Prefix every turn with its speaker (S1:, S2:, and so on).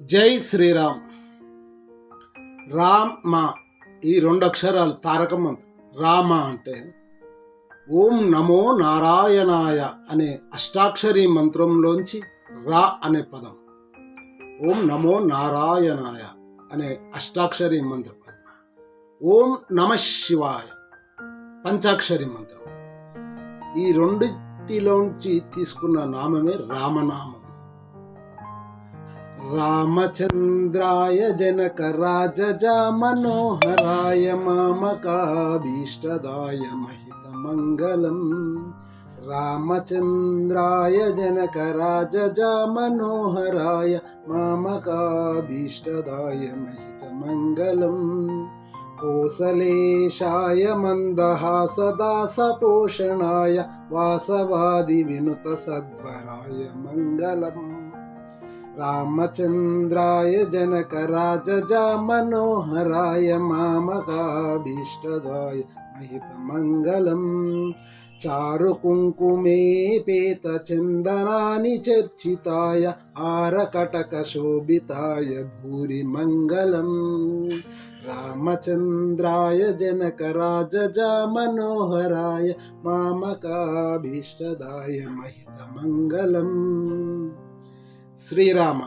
S1: జై శ్రీరామ్. రామ్ మా ఈ రెండు అక్షరాలు తారక మంత్రం. రామ అంటే ఓం నమో నారాయణాయ అనే అష్టాక్షరి మంత్రంలోంచి రా అనే పదం, ఓం నమో నారాయణాయ అనే అష్టాక్షరి మంత్రం, ఓం నమ శివాయ పంచాక్షరి మంత్రం. ఈ రెండిటిలోంచి తీసుకున్న నామమే రామనామం. రామచంద్రాయ జనక రాజజా మనోహరాయ మామకాభీష్టదాయ మహిత మంగళం. రామచంద్రాయ జనక రాజజా మనోహరాయ మామకాభీష్టదాయ మహిత మంగళం. కోసలేశాయ మందహాసదాసపోషణాయ వాసవాది వినుత సద్వరాయ మంగళం. రామచంద్రాయ జనక రాజజా మనోహరాయ మామకాభీష్టదాయ మహిత మంగళం. చారు కుంకుమే పేత చందనాని చర్చితాయ ఆరకటక శోభితాయ భూరి మంగళం. రామచంద్రాయ జనక రాజజా మనోహరాయ మామకాభీష్టదాయ మహిత మంగళం. శ్రీరామ.